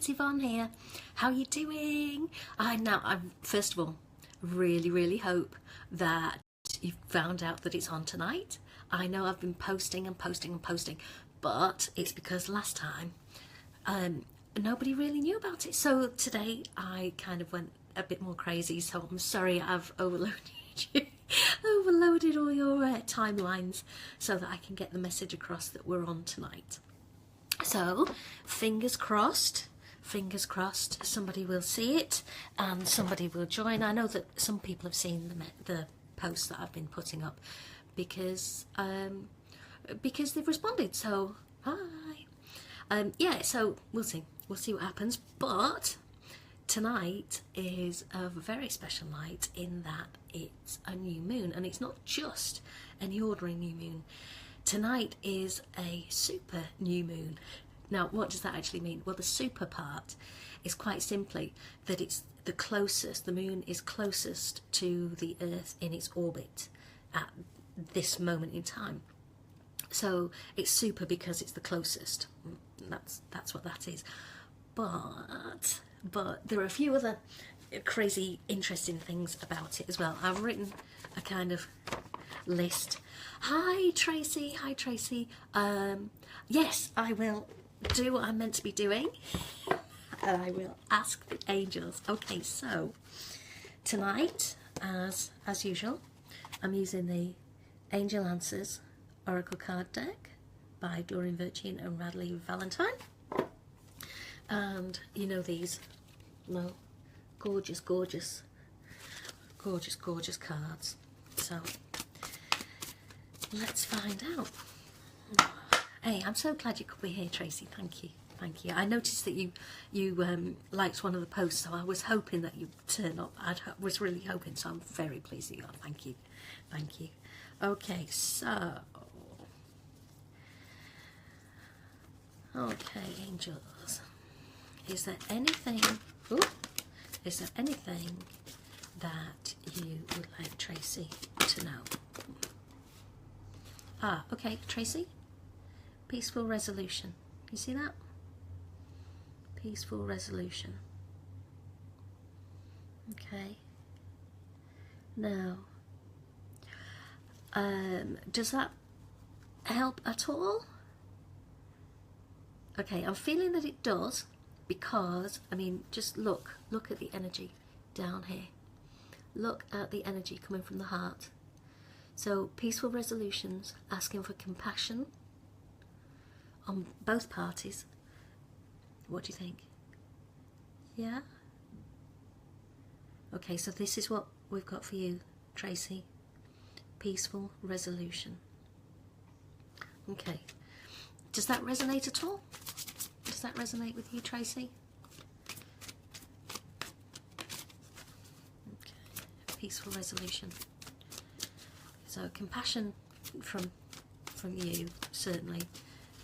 it's Yvonne here. How are you doing? I first of all really hope that you've found out that it's on tonight. I know I've been posting and posting, but it's because last time nobody really knew about it. So today I kind of went a bit more crazy, so I'm sorry I've overloaded you. Overloaded all your timelines so that I can get the message across that we're on tonight. So fingers crossed, somebody will see it and somebody will join. I know that some people have seen the posts that I've been putting up because they've responded, so hi. Yeah, so we'll see what happens, but tonight is a very special night in that it's a new moon, and it's not just any ordinary new moon. Tonight is a super new moon. Now, what does that actually mean? Well, the super part is quite simply that it's the moon is closest to the Earth in its orbit at this moment in time. So it's super because it's the closest. That's what that is. But there are a few other crazy interesting things about it as well. I've written a kind of list. Hi Tracy. Yes, I will do what I'm meant to be doing, and I will ask the angels. Okay, so tonight, as usual, I'm using the Angel Answers Oracle card deck by Doreen Virtue and Radley Valentine. And you know these, no, gorgeous cards. So let's find out. Hey, I'm so glad you could be here, Tracy. Thank you. I noticed that you liked one of the posts, so I was hoping that you'd turn up. I was really hoping, so I'm very pleased that you are. Thank you. Okay, so angels. Is there anything that you would like Tracy to know? Okay, Tracy. Peaceful resolution. You see that? Peaceful resolution. Okay. Now, does that help at all? Okay, I'm feeling that it does, because, I mean, just look at the energy down here. Look at the energy coming from the heart. So, peaceful resolutions, asking for compassion on both parties. What do you think? Yeah? Okay, so this is what we've got for you, Tracy. Peaceful resolution. Okay. Does that resonate at all? Does that resonate with you, Tracy? Okay. Peaceful resolution. So compassion from you, certainly.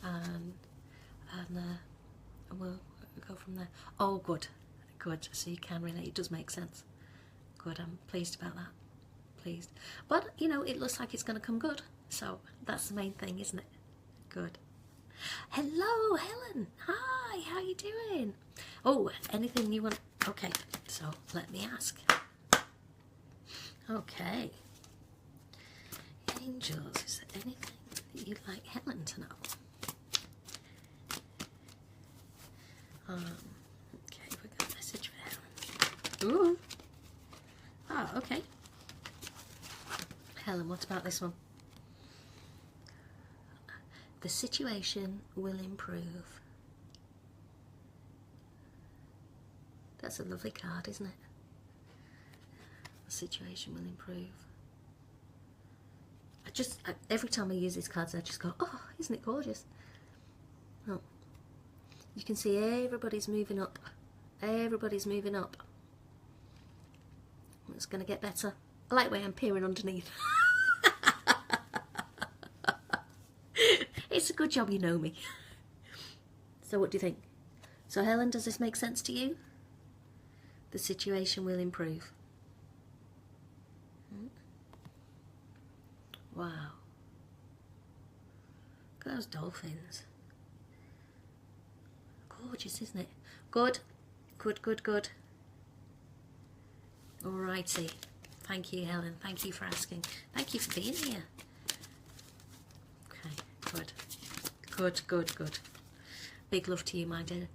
And we'll go from there. Oh, good. So you can relate. It does make sense. Good. I'm pleased about that. Pleased. But you know, it looks like it's going to come good. So that's the main thing, isn't it? Good. Hello, Helen. Hi. How you doing? Oh, anything you want? Okay. So let me ask. Okay. Angels, is there anything that you'd like Helen to know? Okay, we've got a message for Helen. Ooh. Oh, okay. Helen, what about this one? The situation will improve. That's a lovely card, isn't it? The situation will improve. Every time I use these cards, I just go, oh, isn't it gorgeous? Oh. You can see everybody's moving up. Everybody's moving up. It's going to get better. I like the way I'm peering underneath. It's a good job you know me. So what do you think? So Helen, does this make sense to you? The situation will improve. Wow. Look at those dolphins. gorgeous, isn't it? Good, good, good, good. Alrighty. Thank you, Helen. Thank you for asking. Thank you for being here. Okay, good. Good, good, good. Big love to you, my dear.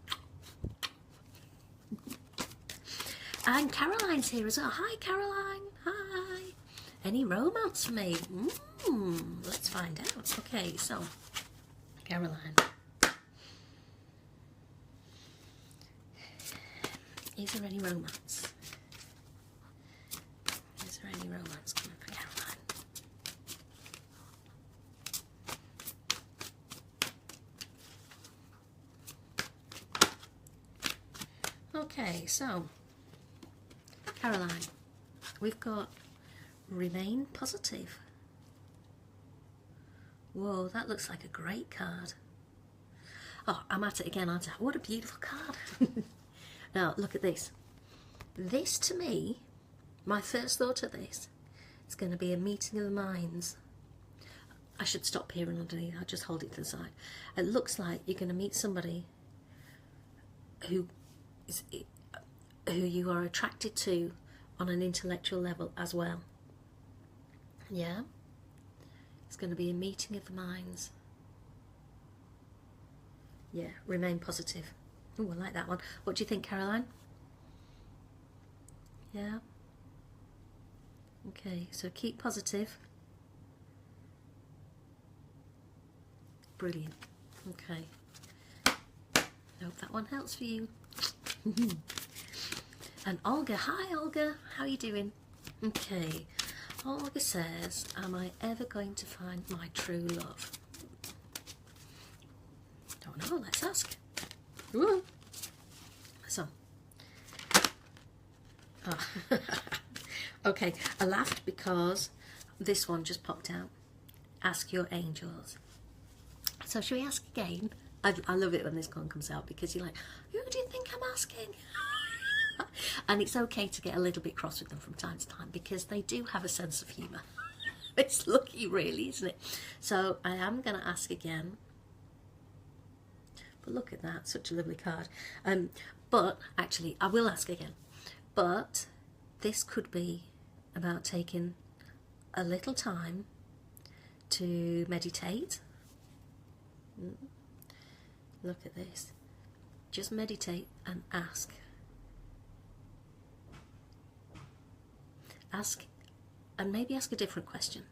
And Caroline's here as well. Hi, Caroline. Hi. Any romance for me? Let's find out. Okay, so, Caroline. Is there any romance? Is there any romance coming for Caroline? Okay, so, Caroline, we've got remain positive. Whoa, that looks like a great card. Oh, I'm at it again, aren't I? What a beautiful card. Now, look at this. This, to me, my first thought of this, it's going to be a meeting of the minds. I should stop here and underneath. I'll just hold it to the side. It looks like you're going to meet somebody who you are attracted to on an intellectual level as well. Yeah? It's going to be a meeting of the minds. Yeah, remain positive. Oh, I like that one. What do you think, Caroline? Yeah? Okay, so keep positive. Brilliant. Okay. Hope that one helps for you. And Olga, hi Olga, how are you doing? Okay, Olga says, am I ever going to find my true love? Don't know, let's ask. Ooh. So, okay, I laughed because this one just popped out. Ask your angels. So should we ask again? I love it when this one comes out because you're like, who do you think I'm asking? And it's okay to get a little bit cross with them from time to time because they do have a sense of humour. It's lucky really, isn't it? So I am going to ask again. But look at that, such a lovely card. But actually, I will ask again. But this could be about taking a little time to meditate. Look at this. Just meditate and ask. Ask, and maybe ask a different question.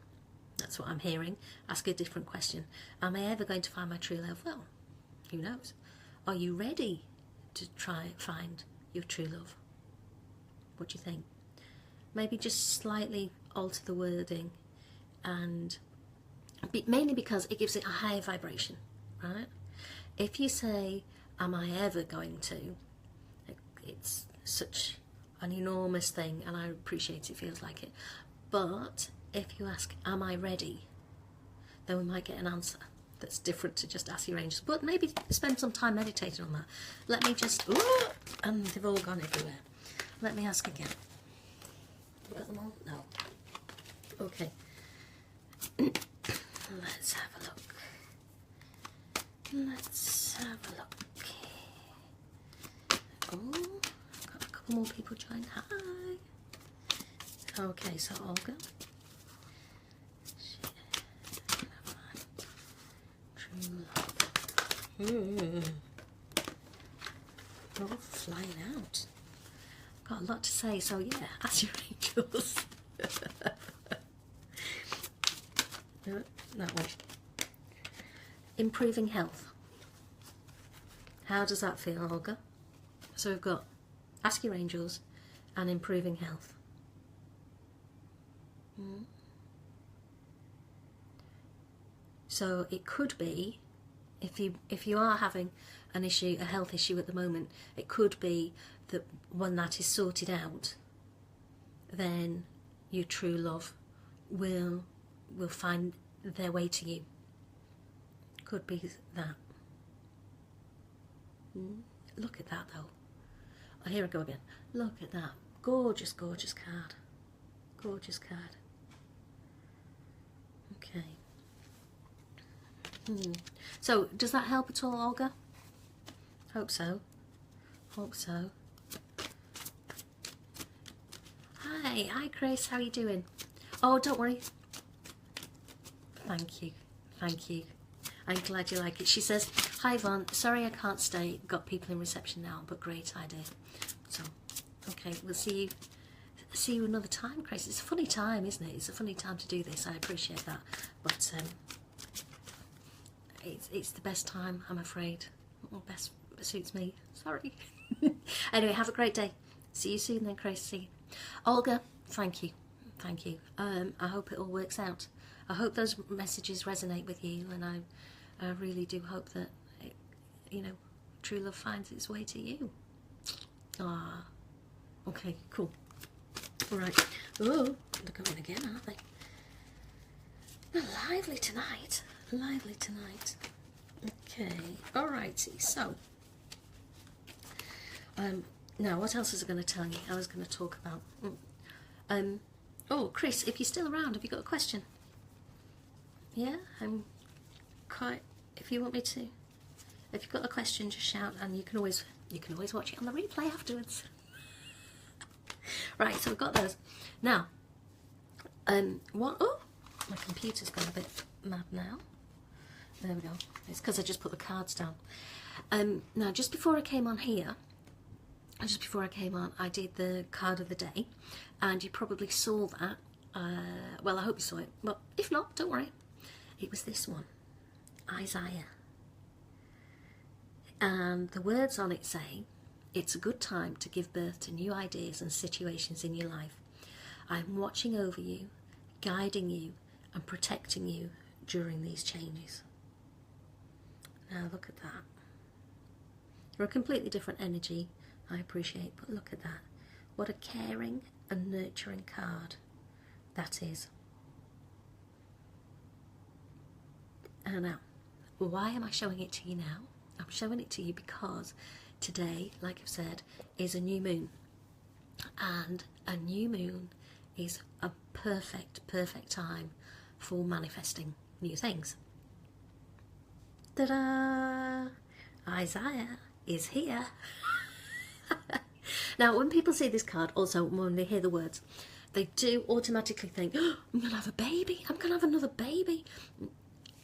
That's what I'm hearing. Ask a different question. Am I ever going to find my true love? Well, who knows? Are you ready to try find your true love? What do you think? Maybe just slightly alter the wording, and mainly because it gives it a higher vibration, right? If you say, am I ever going to? It's such an enormous thing, and I appreciate it feels like it. But if you ask, am I ready? Then we might get an answer that's different to just ask your angels. But maybe spend some time meditating on that. Let me just, ooh, and they've all gone everywhere. Let me ask again. You got them all? No. Okay. Let's have a look. Let's have a look. Oh, got a couple more people joined. Hi. Okay, so Olga. True love. Oh, flying out. Got a lot to say, so yeah, ask your angels. That one. Improving health. How does that feel, Olga? So we've got ask your angels and improving health. So it could be, if you are having an issue, a health issue at the moment, it could be that when that is sorted out, then your true love will find their way to you. Could be that. Look at that though. Oh, here I go again. Look at that. Gorgeous, gorgeous card. Gorgeous card. Okay. So, does that help at all, Olga? Hope so. Hope so. Hi Chris, how are you doing? Oh, don't worry. Thank you. Thank you. I'm glad you like it. She says, hi Yvonne, sorry I can't stay. Got people in reception now, but great idea. So, okay, we'll see you another time, Chris. It's a funny time, isn't it? It's a funny time to do this. I appreciate that. But it's the best time, I'm afraid. Well, best suits me. Sorry. Anyway, have a great day. See you soon then, Chris. See you. Olga, thank you. Thank you. I hope it all works out. I hope those messages resonate with you, and I really do hope that it, you know, true love finds its way to you. Ah, okay, cool. All right. Oh, they're going again, aren't they? They're lively tonight. Lively tonight. Okay. All righty. So, now what else was I going to tell you? I was going to talk about. Oh, Chris, if you're still around, have you got a question? Yeah, I'm quite. If you want me to, if you've got a question, just shout, and you can always watch it on the replay afterwards. Right, so we've got those. Now, what? Oh, my computer's gone a bit mad now. There we go. It's because I just put the cards down. Now, just before I came on here, I did the card of the day, and you probably saw that. Well, I hope you saw it. But if not, don't worry. It was this one, Isaiah. And the words on it say, it's a good time to give birth to new ideas and situations in your life. I'm watching over you, guiding you, and protecting you during these changes. Now look at that. You're a completely different energy, I appreciate, but look at that. What a caring and nurturing card that is. And now, why am I showing it to you now? I'm showing it to you because today, like I've said, is a new moon. And a new moon is a perfect time for manifesting new things. Ta-da! Isaiah is here. Now, when people see this card, also when they hear the words, they do automatically think, oh, I'm going to have a baby. I'm going to have another baby.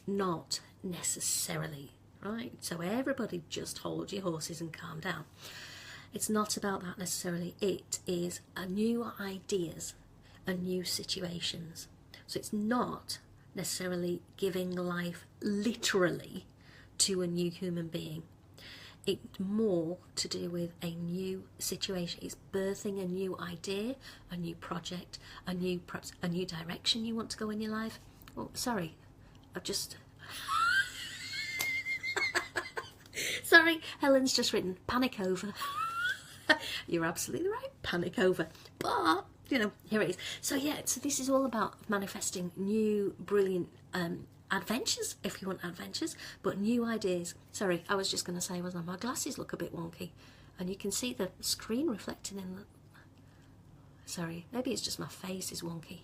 Not necessarily, right? So everybody just hold your horses and calm down. It's not about that necessarily. It is a new ideas and new situations. So it's not necessarily giving life literally to a new human being. It's more to do with a new situation. It's birthing a new idea, a new project, perhaps a new direction you want to go in your life. Oh, sorry, I've just... Sorry, Helen's just written, panic over. You're absolutely right, panic over. But, you know, here it is. So yeah, so this is all about manifesting new, brilliant adventures, if you want adventures, but new ideas. Sorry, I was just going to say, wasn't I? My glasses look a bit wonky. And you can see the screen reflecting in the... Sorry, maybe it's just my face is wonky.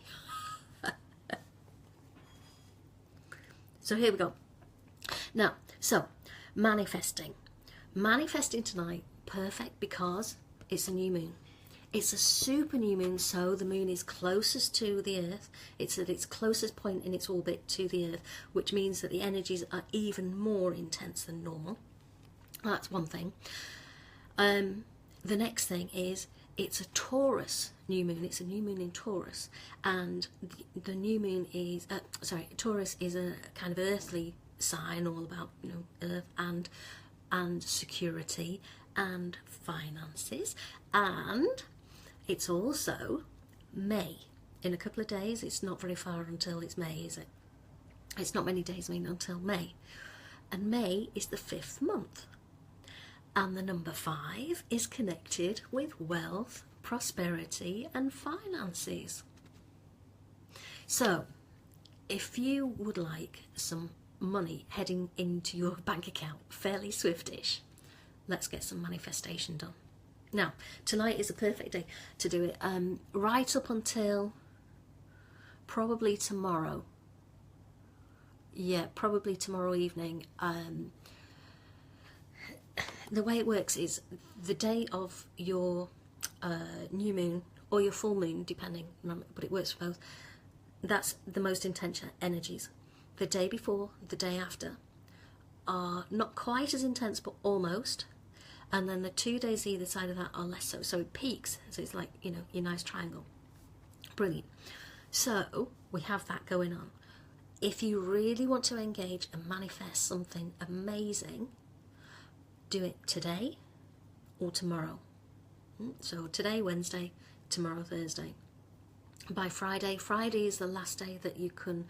So here we go. Now, so manifesting. Manifesting tonight, perfect because it's a new moon. It's a super new moon, so the moon is closest to the Earth. It's at its closest point in its orbit to the Earth, which means that the energies are even more intense than normal. That's one thing. The next thing is it's a Taurus new moon. It's a new moon in Taurus, and the new moon is Taurus is a kind of earthly sign, all about, you know, earth and security and finances, and it's also May. In a couple of days, it's not very far until it's May, is it? It's not many days, until May, and May is the 5th month. And the number 5 is connected with wealth, prosperity and finances. So, if you would like some money heading into your bank account fairly swiftish, let's get some manifestation done. Now, tonight is a perfect day to do it, right up until probably tomorrow. Yeah, probably tomorrow evening. The way it works is the day of your new moon or your full moon, depending, but it works for both. That's the most intense energies. The day before, the day after are not quite as intense, but almost. And then the 2 days either side of that are less so. So it peaks. So it's like, you know, your nice triangle. Brilliant. So we have that going on. If you really want to engage and manifest something amazing, do it today or tomorrow. So today, Wednesday, tomorrow, Thursday. By Friday is the last day that you can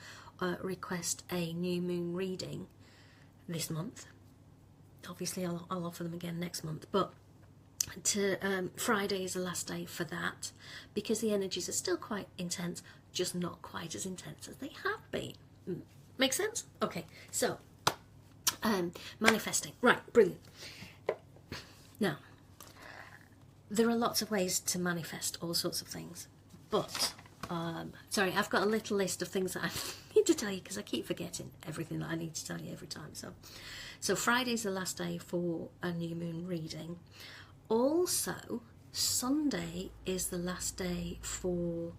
request a new moon reading this month. Obviously I'll offer them again next month, but Friday is the last day for that, because the energies are still quite intense, just not quite as intense as they have been. Make sense? Okay, so manifesting, right, brilliant. Now, there are lots of ways to manifest all sorts of things, but sorry, I've got a little list of things that I need to tell you, because I keep forgetting everything that I need to tell you every time. So Friday's the last day for a new moon reading. Also, Sunday is the last day for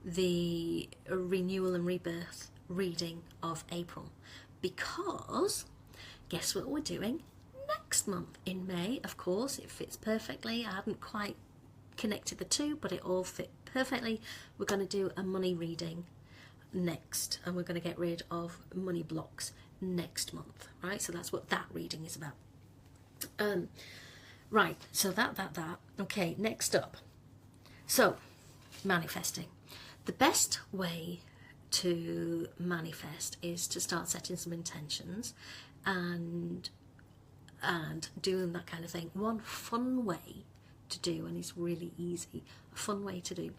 the renewal and rebirth reading of April, because guess what we're doing next month in May? Of course, it fits perfectly. I hadn't quite connected the two, but it all fit perfectly. We're going to do a money reading next, and we're going to get rid of money blocks next month, right? So that's what that reading is about. Right, so that. Okay, next up. So, manifesting. The best way to manifest is to start setting some intentions and doing that kind of thing. One fun way to do, and it's really easy, a fun way to do,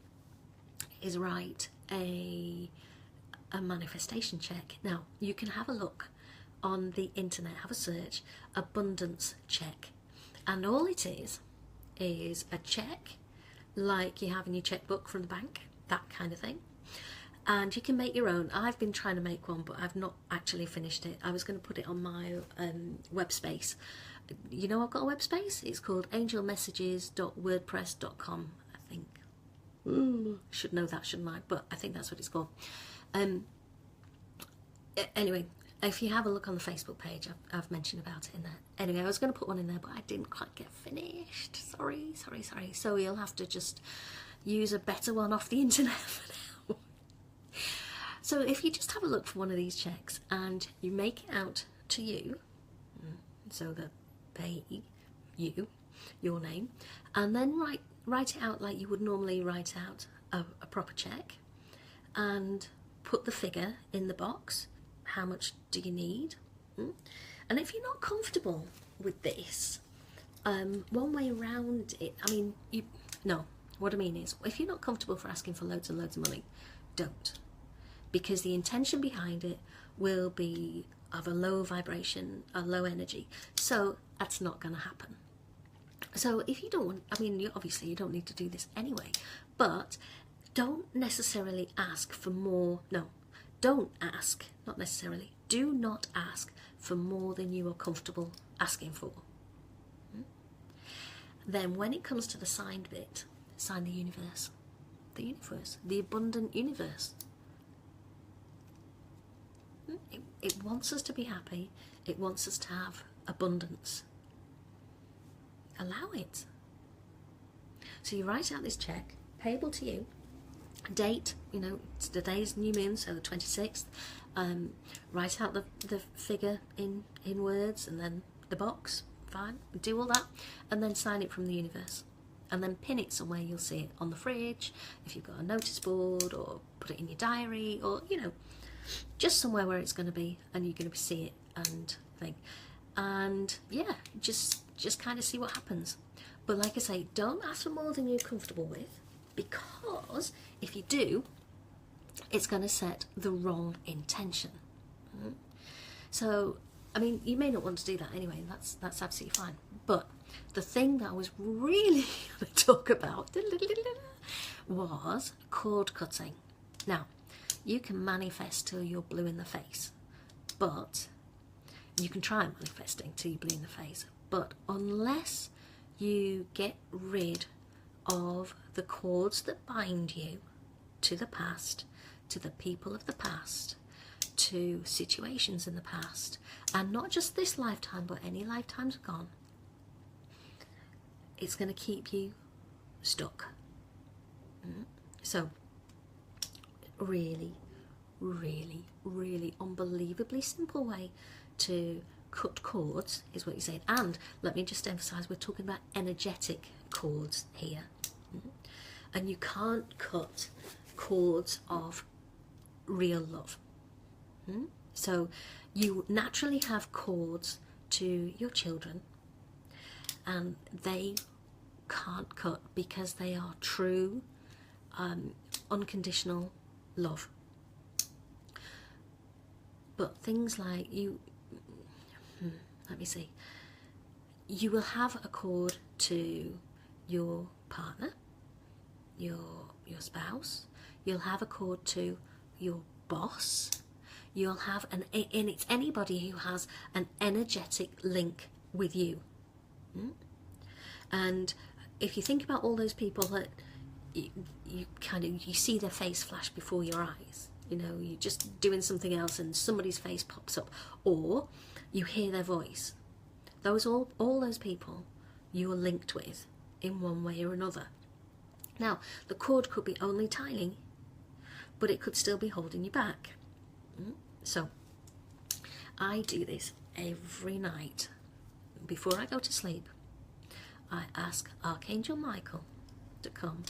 is write a manifestation check. Now, you can have a look on the internet, have a search, abundance check, and all it is a check like you have in your checkbook from the bank, that kind of thing. And you can make your own. I've been trying to make one, but I've not actually finished it. I was going to put it on my web space. You know, I've got a web space. It's called angelmessages.wordpress.com, I think. Should know that, shouldn't I? But I think that's what it's called. Anyway, if you have a look on the Facebook page, I've mentioned about it in there. Anyway, I was going to put one in there, but I didn't quite get finished. Sorry. So you'll have to just use a better one off the internet for now. So if you just have a look for one of these checks and you make it out to you, so the payee, you, your name, and then write it out like you would normally write out a proper check, and put the figure in the box. How much do you need? And if you're not comfortable with this, one way around it, what I mean is, if you're not comfortable for asking for loads and loads of money, don't. Because the intention behind it will be of a low vibration, a low energy. So that's not going to happen. So if you don't want, obviously you don't need to do this anyway, but don't necessarily ask for more. No, don't ask, not necessarily. Do not ask for more than you are comfortable asking for. Then when it comes to the signed bit, sign the universe, the abundant universe. It wants us to be happy. It wants us to have abundance. Allow it. So you write out this check, payable to you, date, it's today's new moon, so the 26th. Write out the figure in words, and then the box, fine, do all that, and then sign it from the universe. And then pin it somewhere. You'll see it on the fridge, if you've got a notice board, or put it in your diary, or just somewhere where it's going to be, and you're going to see it and think. And yeah, just kind of see what happens. But like I say, don't ask for more than you're comfortable with, because if you do, it's going to set the wrong intention. So, you may not want to do that anyway, that's absolutely fine. But the thing that I was really going to talk about was cord cutting. Now, you can manifest till you're blue in the face, but You can try manifesting till you're blue in the face, but unless you get rid of the cords that bind you to the past, to the people of the past, to situations in the past, and not just this lifetime but any lifetimes gone, it's going to keep you stuck. So really, really, really unbelievably simple way to cut cords is what you're saying. And let me just emphasize, we're talking about energetic cords here, and you can't cut cords of real love. So you naturally have cords to your children, and they can't cut because they are true, unconditional love. But things like let me see, you will have a cord to your partner, your spouse, you'll have a cord to your boss, you'll have and it's anybody who has an energetic link with you. And if you think about all those people that you see their face flash before your eyes, you know, you're just doing something else and somebody's face pops up, or you hear their voice, all those people you are linked with in one way or another. Now, the cord could be only tiny, but it could still be holding you back. So I do this every night before I go to sleep. I ask Archangel Michael to come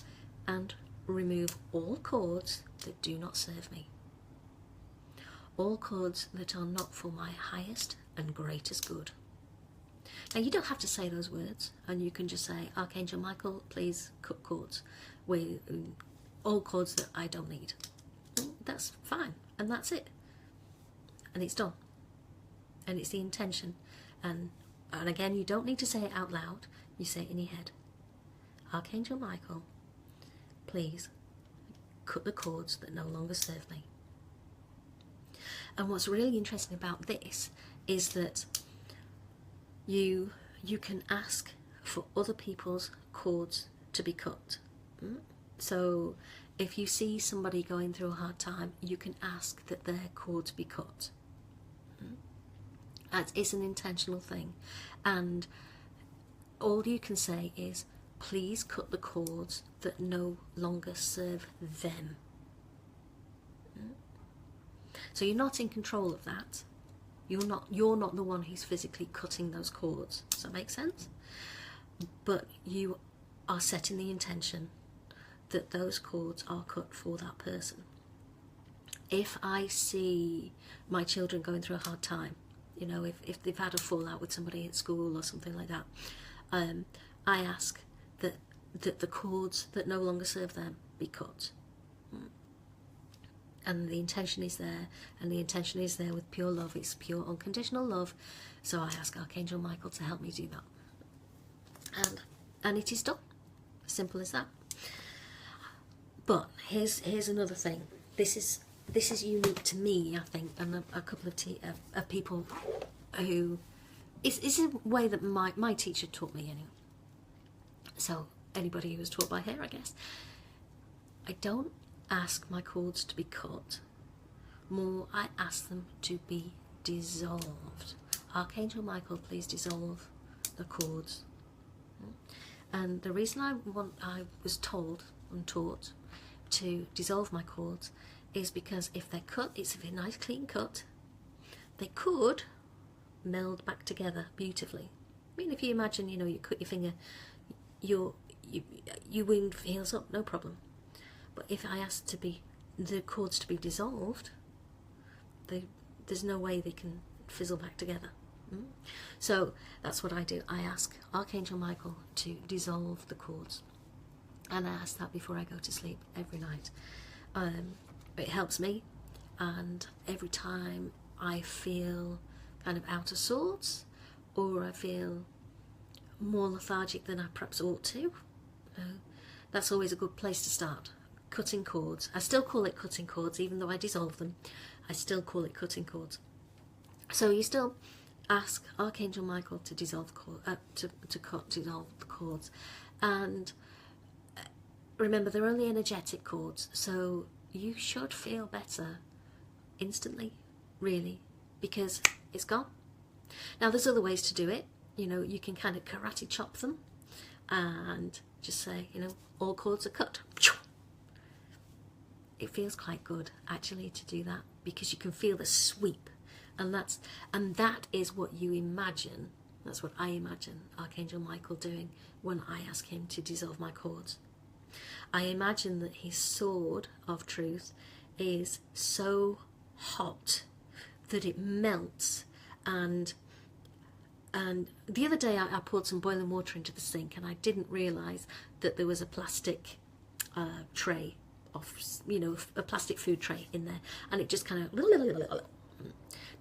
and remove all cords that do not serve me, all cords that are not for my highest and greatest good. Now, you don't have to say those words, and you can just say, Archangel Michael, please cut cords with all cords that I don't need. That's fine, and that's it, and it's done, and it's the intention. And again, you don't need to say it out loud, you say it in your head. Archangel Michael, please cut the cords that no longer serve me. And what's really interesting about this is that you can ask for other people's cords to be cut. So if you see somebody going through a hard time, you can ask that their cords be cut. It's an intentional thing, and all you can say is, please cut the cords that no longer serve them. So you're not in control of that. You're not the one who's physically cutting those cords. Does that make sense? But you are setting the intention that those cords are cut for that person. If I see my children going through a hard time, you know, if they've had a fallout with somebody at school or something like that, I ask that the cords that no longer serve them be cut. And the intention is there, and the intention is there with pure love. It's pure unconditional love. So I ask Archangel Michael to help me do that, and it is done. Simple as that. But here's another thing. This is unique to me, I think, and a couple of people who it's a way that my teacher taught me anyway. So anybody who was taught by her, I guess. I don't ask my cords to be cut. More, I ask them to be dissolved. Archangel Michael, please dissolve the cords. And the reason I was told and taught to dissolve my cords is because if they're cut, it's a nice clean cut, they could meld back together beautifully. I mean, if you imagine, you know, you cut your finger, your wound heals up, no problem. But if I ask the cords to be dissolved, there's no way they can fizzle back together. So that's what I do. I ask Archangel Michael to dissolve the cords, and I ask that before I go to sleep every night. It helps me, and every time I feel kind of out of sorts, or I feel more lethargic than I perhaps ought to, that's always a good place to start. Cutting cords. I still call it cutting cords, even though I dissolve them. I still call it cutting cords. So you still ask Archangel Michael to dissolve dissolve the cords, and remember they're only energetic cords, so you should feel better instantly, really, because it's gone. Now there's other ways to do it. You know, you can kind of karate chop them and just say, you know, all cords are cut. It feels quite good actually to do that, because you can feel the sweep, and that is what you imagine. That's what I imagine Archangel Michael doing when I ask him to dissolve my cords. I imagine that his sword of truth is so hot that it melts, and the other day I poured some boiling water into the sink, and I didn't realise that there was a plastic tray of, you know, a plastic food tray in there, and it just kind of,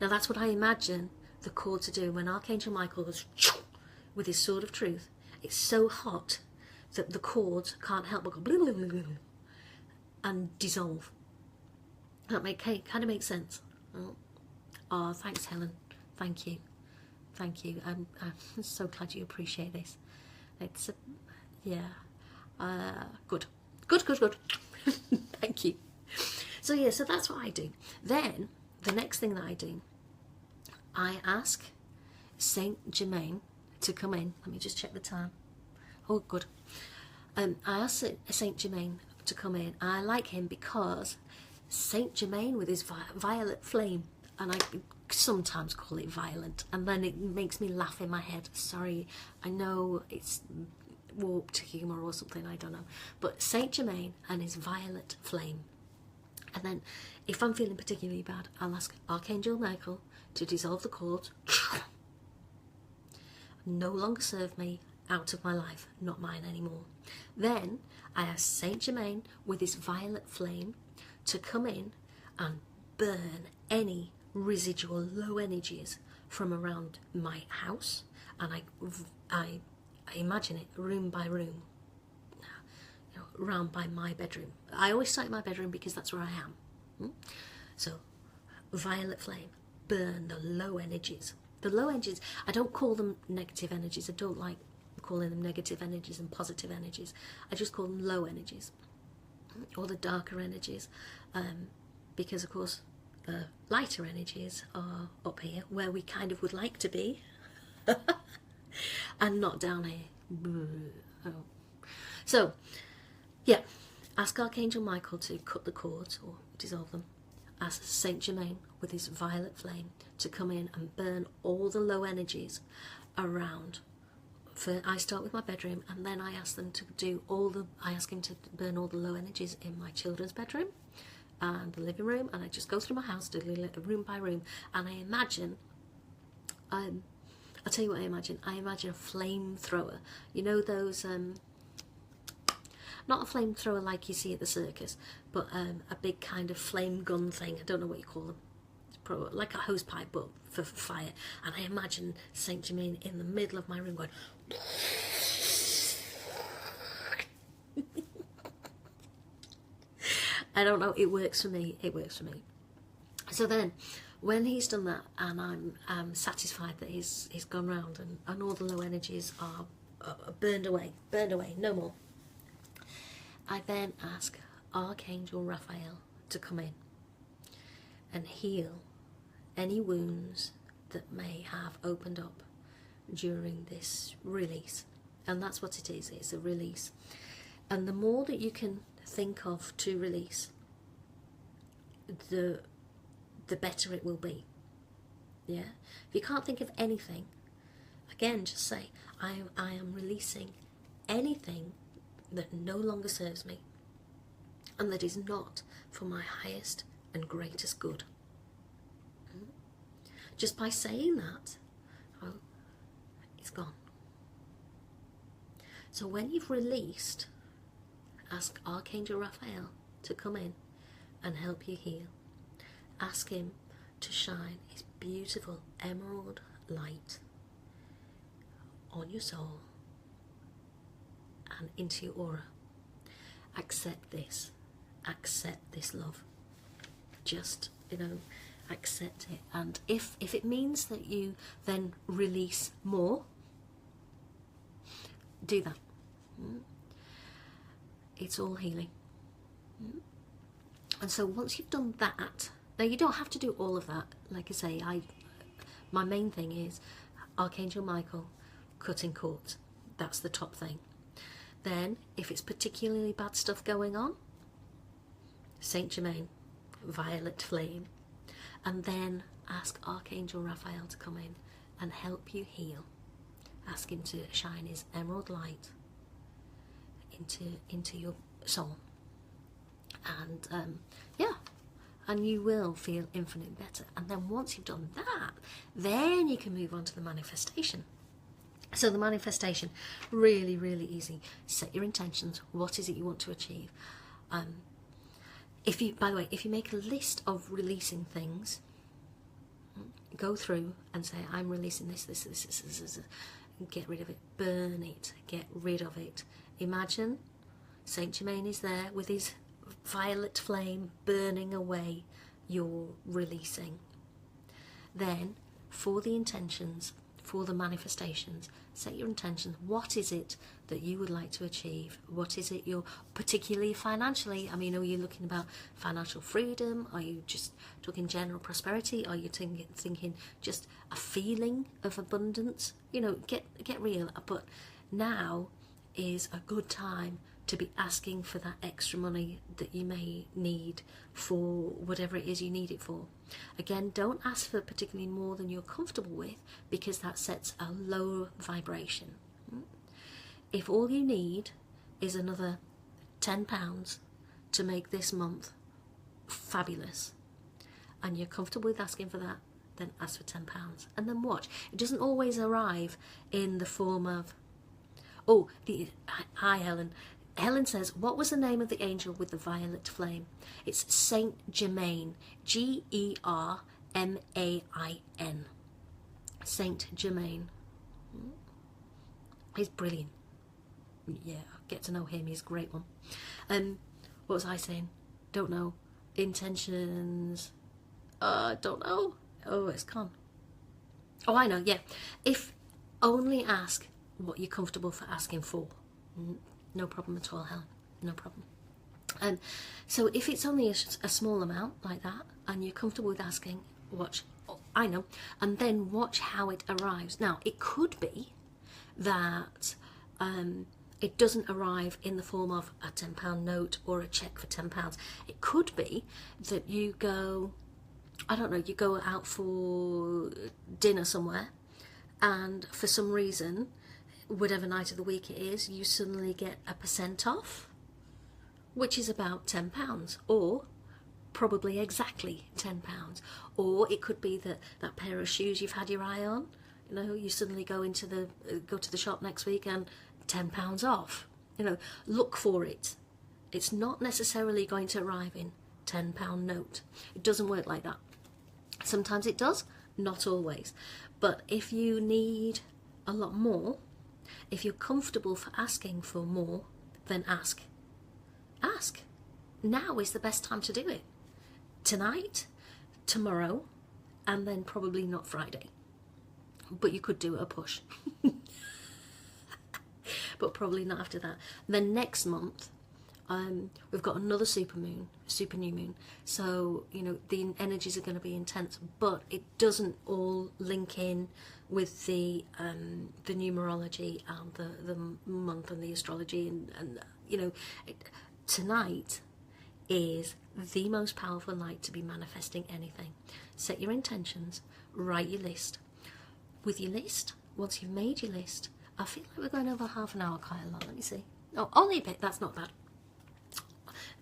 now that's what I imagine the cords are doing when Archangel Michael goes with his sword of truth. It's so hot that the cords can't help but go and dissolve. That kind of makes sense. Oh, thanks, Helen. Thank you. Thank you. I'm so glad you appreciate this. It's yeah. Good. Thank you. So yeah, so that's what I do. Then the next thing that I do, I ask Saint Germain to come in. Let me just check the time. Oh, good. I ask Saint Germain to come in. I like him because Saint Germain with his violet flame, and I sometimes call it violent, and then it makes me laugh in my head. Sorry, I know it's warped humour or something, I don't know. But Saint Germain and his violet flame. And then if I'm feeling particularly bad, I'll ask Archangel Michael to dissolve the cords. No longer serve me, out of my life, not mine anymore. Then I ask Saint Germain with his violet flame to come in and burn any residual low energies from around my house, and I imagine it room by room, you know, round by my bedroom. I always start in my bedroom because that's where I am. So violet flame, burn the low energies. The low energies, I don't call them negative energies. I don't like calling them negative energies and positive energies. I just call them low energies, or the darker energies, because of course the lighter energies are up here where we kind of would like to be and not down here. Oh. So yeah, ask Archangel Michael to cut the cords or dissolve them. Ask Saint Germain with his violet flame to come in and burn all the low energies around. I start with my bedroom, and then I ask them to do I ask him to burn all the low energies in my children's bedroom and the living room, and I just go through my house, do room by room, and I imagine, I'll tell you what I imagine. I imagine a flamethrower. You know those, not a flamethrower like you see at the circus, but a big kind of flame gun thing. I don't know what you call them. It's probably like a hose pipe, but for fire. And I imagine Saint Germain in the middle of my room going. I don't know, it works for me. It works for me. So then, when he's done that, and I'm satisfied that he's gone round and all the low energies are burned away, no more, I then ask Archangel Raphael to come in and heal any wounds that may have opened up during this release. And that's what it is, it's a release. And the more that you can think of to release, the better it will be. Yeah? If you can't think of anything, again, just say, I am releasing anything that no longer serves me and that is not for my highest and greatest good. Just by saying that, oh, it's gone. So when you've released, ask Archangel Raphael to come in and help you heal. Ask him to shine his beautiful emerald light on your soul and into your aura. Accept this love. Just, accept it. And if it means that you then release more, do that. It's all healing. And so once you've done that, now you don't have to do all of that. Like I say, my main thing is Archangel Michael, cutting cords. That's the top thing. Then, if it's particularly bad stuff going on, Saint Germain, violet flame. And then ask Archangel Raphael to come in and help you heal. Ask him to shine his emerald light into your soul. And yeah, and you will feel infinitely better. And then once you've done that, then you can move on to the manifestation. So the manifestation, really, really easy. Set your intentions. What is it you want to achieve? By the way, if you make a list of releasing things, go through and say, I'm releasing this, and get rid of it. Burn it. Get rid of it. Imagine Saint Germain is there with his violet flame burning away your releasing. Then, for the intentions, for the manifestations, set your intentions. What is it that you would like to achieve? What is it you're, particularly financially, I mean, are you looking about financial freedom? Are you just talking general prosperity? Are you thinking just a feeling of abundance? You know, get real. But now is a good time to be asking for that extra money that you may need for whatever it is you need it for. Again, don't ask for particularly more than you're comfortable with, because that sets a low vibration. If all you need is another £10 to make this month fabulous, and you're comfortable with asking for that, then ask for £10. And then watch. It doesn't always arrive in the form of, hi Helen. Helen says, what was the name of the angel with the violet flame? It's Saint Germain. Germain. Saint Germain. He's brilliant. Yeah, get to know him. He's a great one. What was I saying? Don't know. Intentions. Don't know. Oh, it's gone. Oh, I know. Yeah. If only ask what you're comfortable for asking for. No problem at all, Helen. No problem. So if it's only a small amount like that, and you're comfortable with asking, watch. Oh, I know. And then watch how it arrives. Now, it could be that it doesn't arrive in the form of a £10 note or a cheque for £10. It could be that you go, I don't know, you go out for dinner somewhere, and for some reason, whatever night of the week it is, you suddenly get a % off, which is about £10, or probably exactly £10. Or it could be that pair of shoes you've had your eye on, you know, you suddenly go to the shop next week and £10 off. You know, look for it. It's not necessarily going to arrive in £10 note. It doesn't work like that. Sometimes it does, not always. But if you need a lot more, if you're comfortable for asking for more, then ask. Ask. Now is the best time to do it. Tonight, tomorrow, and then probably not Friday. But you could do it a push. But probably not after that. Then next month, we've got another super new moon. So, you know, the energies are going to be intense, but it doesn't all link in with the numerology and the month and the astrology, and you know, tonight is the most powerful night to be manifesting anything. Set your intentions, write your list. With your list, once you've made your list, I feel like we're going over half an hour quite a lot. Let me see. Oh, only a bit. That's not bad.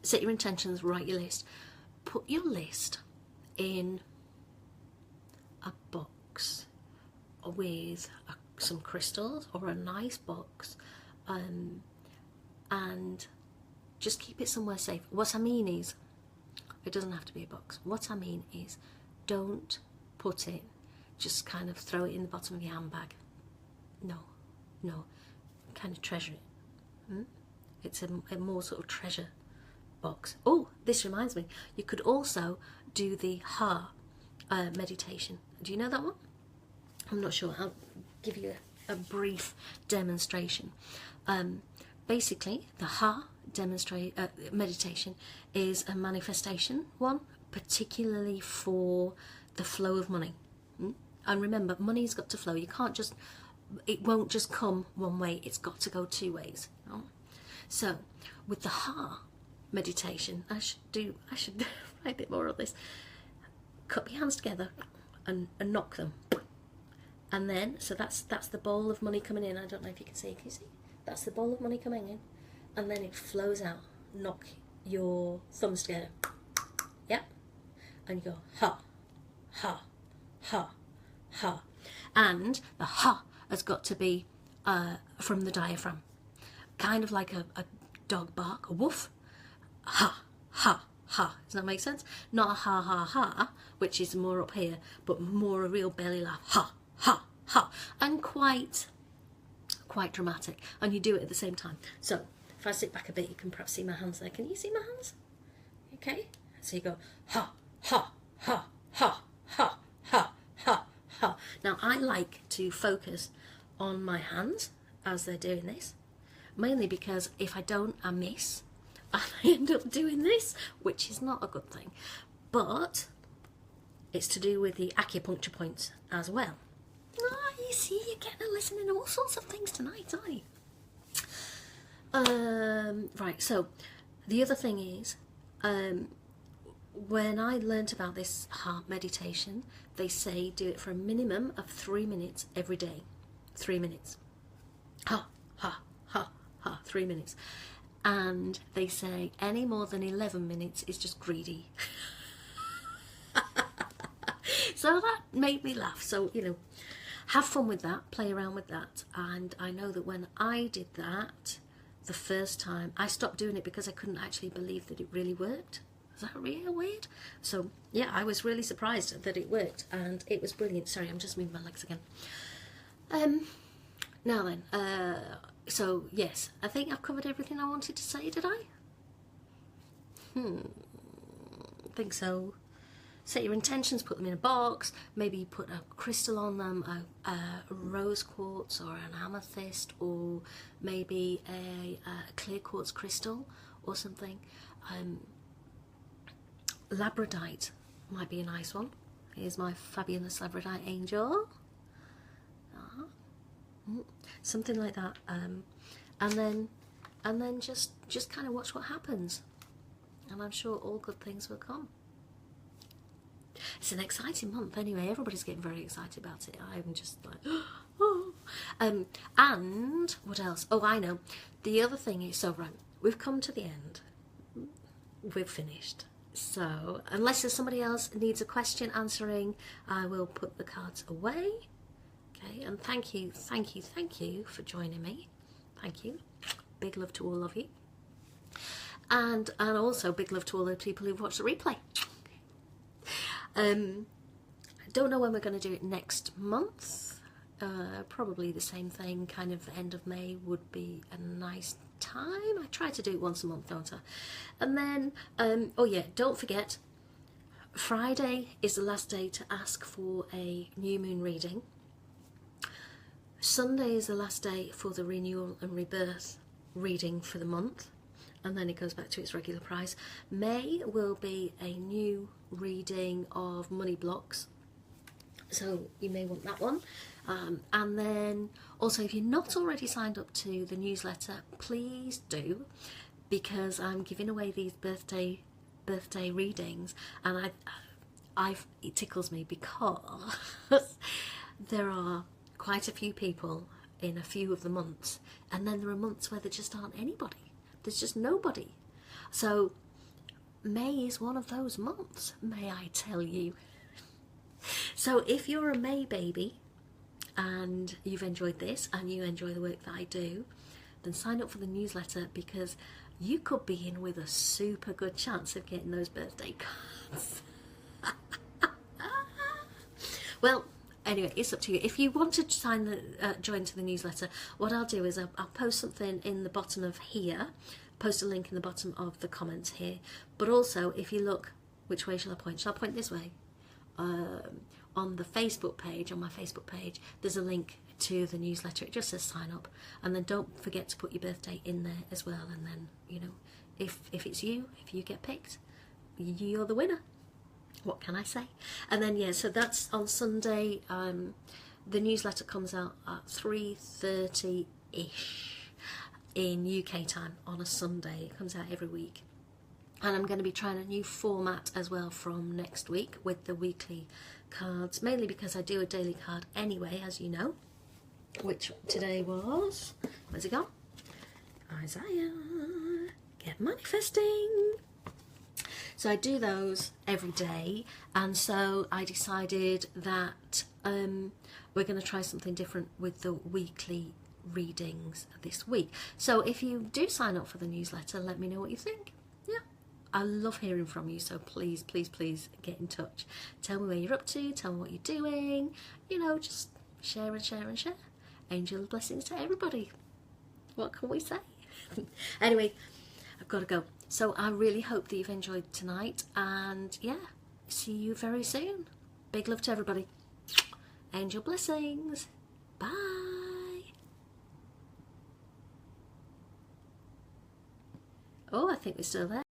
Set your intentions, write your list. Put your list in a box with some crystals, or a nice box, and just keep it somewhere safe. What I mean is, it doesn't have to be a box. What I mean is, don't put it, just kind of throw it in the bottom of your handbag. No, kind of treasure it. It's a more sort of treasure box. Oh, this reminds me, you could also do the heart. meditation. Do you know that one? I'm not sure. I'll give you a brief demonstration. Basically, the Ha meditation is a manifestation one, particularly for the flow of money. And remember, money's got to flow. You can't just, it won't just come one way. It's got to go two ways. So, with the Ha meditation, I should write a bit more of this. Cup your hands together and knock them. And then, so that's the bowl of money coming in. I don't know if you can see. Can you see? That's the bowl of money coming in. And then it flows out. Knock your thumbs together. Yep. And you go, ha, ha, ha, ha. And the ha has got to be from the diaphragm. Kind of like a dog bark, a woof. Ha, ha, ha. Does that make sense? Not a ha, ha, ha, which is more up here, but more a real belly laugh. Ha, ha, ha. And quite dramatic. And you do it at the same time. So, if I sit back a bit, you can perhaps see my hands there. Can you see my hands? Okay? So you go, ha, ha, ha, ha, ha, ha, ha, ha. Now, I like to focus on my hands as they're doing this, mainly because if I don't, I miss. And I end up doing this, which is not a good thing. But it's to do with the acupuncture points as well. Oh, you see, you're getting a lesson in all sorts of things tonight, aren't you? Right, so the other thing is, when I learnt about this heart meditation, they say do it for a minimum of 3 minutes every day. 3 minutes. Ha, ha, ha, ha, 3 minutes. And they say any more than 11 minutes is just greedy. So that made me laugh. So, you know, have fun with that, play around with that. And I know that when I did that the first time, I stopped doing it because I couldn't actually believe that it really worked. Is that real weird? So yeah, I was really surprised that it worked, and it was brilliant. Sorry, I'm just moving my legs again. Now then, so yes, I think I've covered everything I wanted to say, did I? I think so. Set your intentions, put them in a box, maybe put a crystal on them, a rose quartz or an amethyst, or maybe a clear quartz crystal or something. Labradorite might be a nice one. Here's my fabulous labradorite angel. Something like that. And then just kind of watch what happens. And I'm sure all good things will come. It's an exciting month anyway. Everybody's getting very excited about it. I'm just like, oh. And what else? Oh, I know. The other thing is, so right, we've come to the end. We've finished. So unless there's somebody else needs a question answering, I will put the cards away. Okay, and thank you for joining me. Thank you. Big love to all of you. And also big love to all the people who've watched the replay. I don't know when we're going to do it next month. Probably the same thing, kind of end of May would be a nice time. I try to do it once a month, don't I? And then, oh yeah, don't forget, Friday is the last day to ask for a new moon reading. Sunday is the last day for the renewal and rebirth reading for the month, and then it goes back to its regular price. May will be a new reading of money blocks, so you may want that one. And then also, if you're not already signed up to the newsletter, please do, because I'm giving away these birthday readings, and it tickles me because there are quite a few people in a few of the months, and then there are months where there just aren't anybody. There's just nobody. So May is one of those months, may I tell you. So if you're a May baby and you've enjoyed this and you enjoy the work that I do, then sign up for the newsletter, because you could be in with a super good chance of getting those birthday cards. Well, anyway, it's up to you. If you want to join to the newsletter, what I'll do is I'll post something in the bottom of here, post a link in the bottom of the comments here. But also, if you look, which way shall I point? Shall I point this way? on the Facebook page, on my Facebook page, there's a link to the newsletter. It just says sign up, and then don't forget to put your birthday in there as well. And then, you know, if it's you, if you get picked, you're the winner. What can I say? And then, yeah, so that's on Sunday. The newsletter comes out at 3:30-ish in UK time on a Sunday. It comes out every week. And I'm going to be trying a new format as well from next week with the weekly cards, mainly because I do a daily card anyway, as you know, which today was, where's it gone? Isaiah, get manifesting. So I do those every day, and so I decided that we're going to try something different with the weekly readings this week. So if you do sign up for the newsletter, let me know what you think. Yeah, I love hearing from you, so please, please, please get in touch. Tell me where you're up to, tell me what you're doing, you know, just share and share and share. Angel blessings to everybody. What can we say? Anyway, I've got to go. So I really hope that you've enjoyed tonight, and yeah, see you very soon. Big love to everybody. Angel blessings. Bye. Oh, I think we're still there.